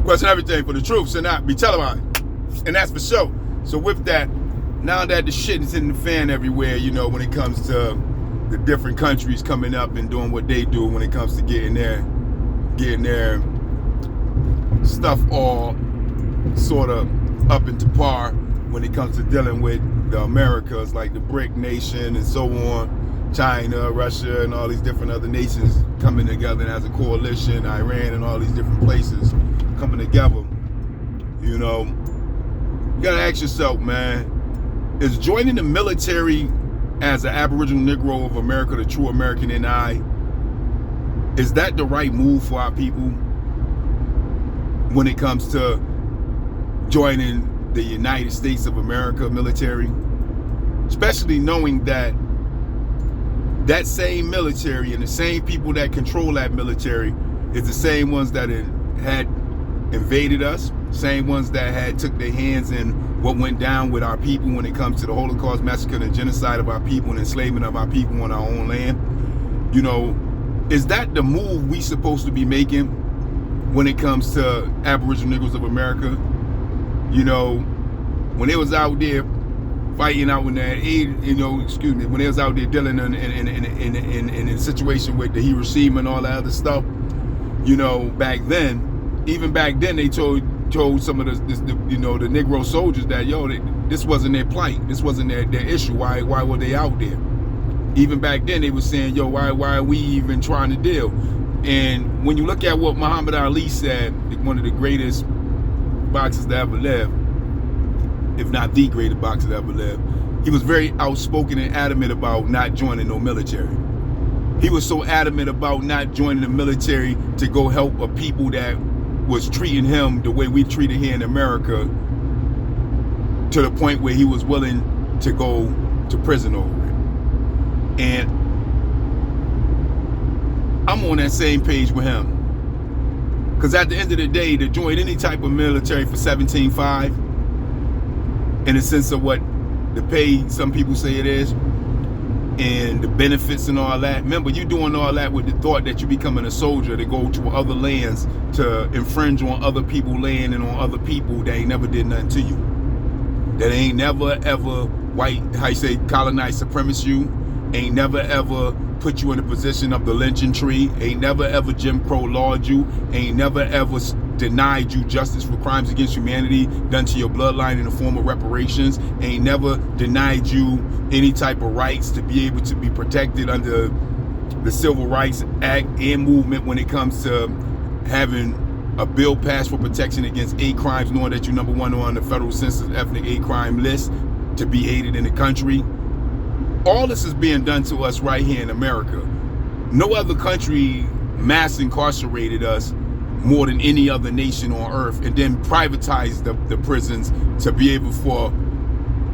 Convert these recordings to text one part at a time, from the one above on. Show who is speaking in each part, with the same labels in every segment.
Speaker 1: question everything for the truth should not be televised. And that's for sure. So with that, now that the shit is in the fan everywhere, you know, when it comes to the different countries coming up and doing what they do when it comes to getting their stuff all sort of up into par when it comes to dealing with the Americas, like the BRIC nation and so on, China, Russia, and all these different other nations coming together as a coalition, Iran and all these different places coming together. You know, you gotta ask yourself, man, is joining the military as an Aboriginal Negro of America, the true American NI, is that the right move for our people when it comes to joining the United States of America military? Especially knowing that that same military and the same people that control that military is the same ones that had invaded us, same ones that had took their hands in what went down with our people when it comes to the Holocaust massacre and genocide of our people and enslavement of our people on our own land. You know, is that the move we supposed to be making when it comes to Aboriginal Negroes of America? You know, when they was out there fighting out in that, when they was out there dealing in a situation with the Hiroshima and all that other stuff, you know, even back then they told some of the Negro soldiers that, yo, this wasn't their plight, this wasn't their issue. Why were they out there? Even back then they were saying, yo, why are we even trying to deal? And when you look at what Muhammad Ali said, one of the greatest boxers that ever lived, if not the greatest boxer that ever lived, he was very outspoken and adamant about not joining no military. He was so adamant about not joining the military to go help a people that was treating him the way we treated here in America, to the point where he was willing to go to prison over it. And I'm on that same page with him. Because at the end of the day, to join any type of military for $17,500, in the sense of what the pay some people say it is, and the benefits and all that. Remember, you're doing all that with the thought that you're becoming a soldier to go to other lands to infringe on other people's land and on other people that ain't never did nothing to you. That ain't never ever colonized supremacist you, ain't never ever put you in a position of the lynching tree, ain't never ever Jim Crow lawed you, ain't never ever denied you justice for crimes against humanity done to your bloodline in the form of reparations, ain't never denied you any type of rights to be able to be protected under the Civil Rights Act and movement when it comes to having a bill passed for protection against hate crimes, knowing that you're number one on the federal census ethnic hate crime list to be hated in the country. All this is being done to us right here in America. No other country mass incarcerated us more than any other nation on earth, and then privatized the prisons to be able for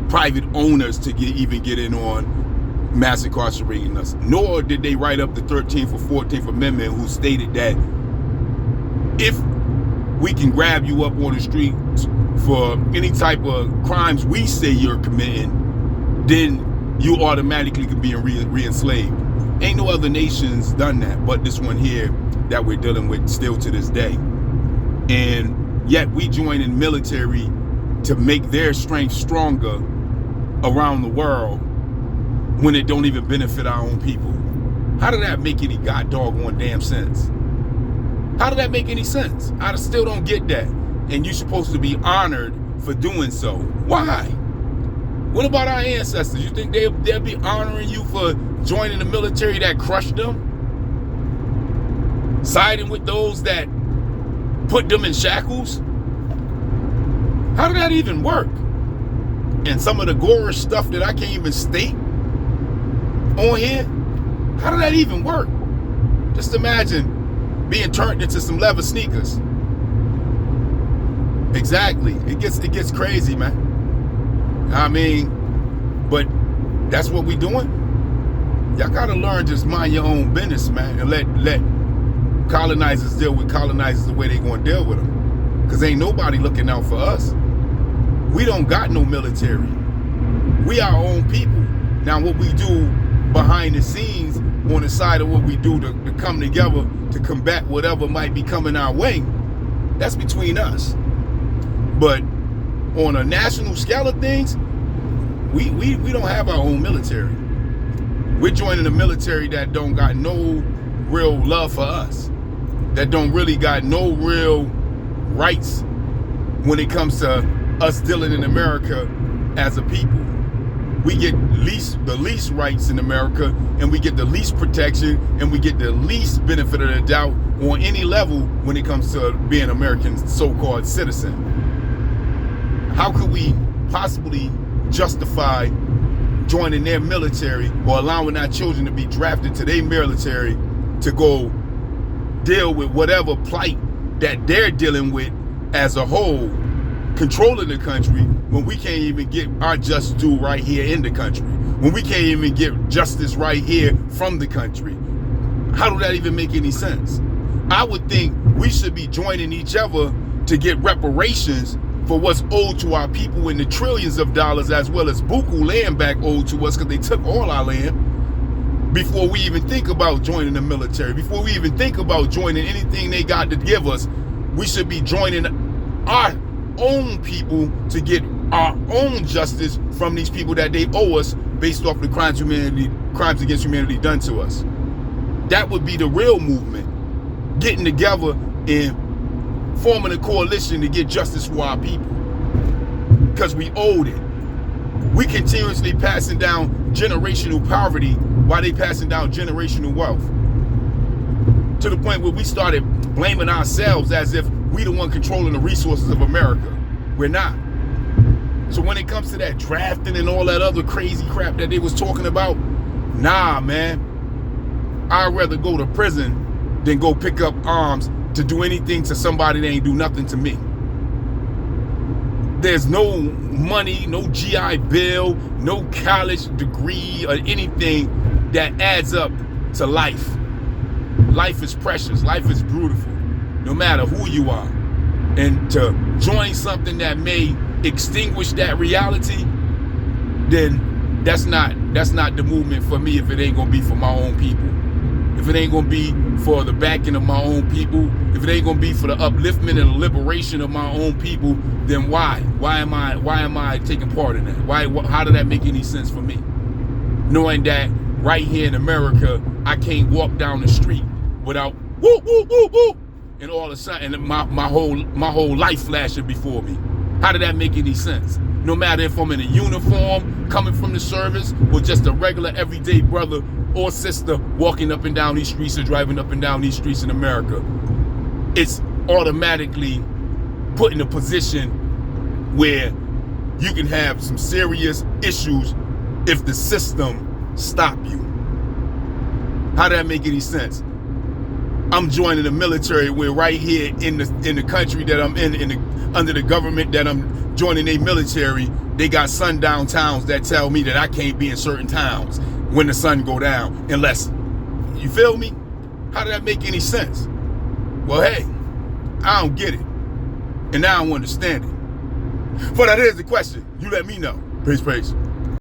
Speaker 1: private owners to even get in on mass incarcerating us. Nor did they write up the 13th or 14th Amendment, who stated that if we can grab you up on the street for any type of crimes we say you're committing, then you automatically could be re-enslaved. Ain't no other nations done that but this one here that we're dealing with still to this day. And yet we join in military to make their strength stronger around the world when it don't even benefit our own people. How did that make any god doggone damn sense? How did that make any sense? I still don't get that. And you're supposed to be honored for doing so. Why? What about our ancestors? You think they'll be honoring you for joining the military that crushed them? Siding with those that put them in shackles? How did that even work? And some of the gorish stuff that I can't even state on here, how did that even work? Just imagine being turned into some leather sneakers. Exactly. It gets crazy, man. I mean, but that's what we doing. Y'all gotta learn, just mind your own business, man, and let colonizers deal with colonizers the way they gonna deal with them. Cause ain't nobody looking out for us. We don't got no military. We our own people. Now what we do behind the scenes on the side of what we do to come together to combat whatever might be coming our way, That's between us. But on a national scale of things, we don't have our own military. We're joining a military that don't got no real love for us, that don't really got no real rights when it comes to us dealing in America as a people. We get the least rights in America, and we get the least protection, and we get the least benefit of the doubt on any level when it comes to being an American so-called citizen. How could we possibly justify joining their military or allowing our children to be drafted to their military to go deal with whatever plight that they're dealing with as a whole, controlling the country, when we can't even get our just due right here in the country, when we can't even get justice right here from the country? How do that even make any sense? I would think we should be joining each other to get reparations for what's owed to our people in the trillions of dollars, as well as buku land back owed to us, because they took all our land, before we even think about joining the military, before we even think about joining anything they got to give us. We should be joining our own people to get our own justice from these people that they owe us based off the crimes against humanity done to us. That would be the real movement, getting together and forming a coalition to get justice for our people, because we owed it. We continuously passing down generational poverty while they passing down generational wealth, to the point where we started blaming ourselves as if we the one controlling the resources of America. We're not. So when it comes to that drafting and all that other crazy crap that they was talking about, nah, man. I'd rather go to prison than go pick up arms to do anything to somebody that ain't do nothing to me. There's no money, no GI Bill, no college degree or anything that adds up to life. Life is precious. Life is beautiful, no matter who you are. And to join something that may extinguish that reality, then that's not the movement for me if it ain't gonna be for my own people. If it ain't gonna be for the backing of my own people, if it ain't gonna be for the upliftment and the liberation of my own people, then why? Why am I taking part in that? How did that make any sense for me? Knowing that right here in America, I can't walk down the street without woo woo woo woo, and all of a sudden my whole life flashing before me. How did that make any sense? No matter if I'm in a uniform, coming from the service, or just a regular everyday brother or sister walking up and down these streets or driving up and down these streets in America, it's automatically put in a position where you can have some serious issues if the system stop you. How did that make any sense? I'm joining the military where right here in the country that I'm under the government that I'm joining their military, they got sundown towns that tell me that I can't be in certain towns when the sun go down unless, you feel me? How did that make any sense? Well, hey, I don't get it, and I don't understand it. But that is the question. You let me know. Peace, peace.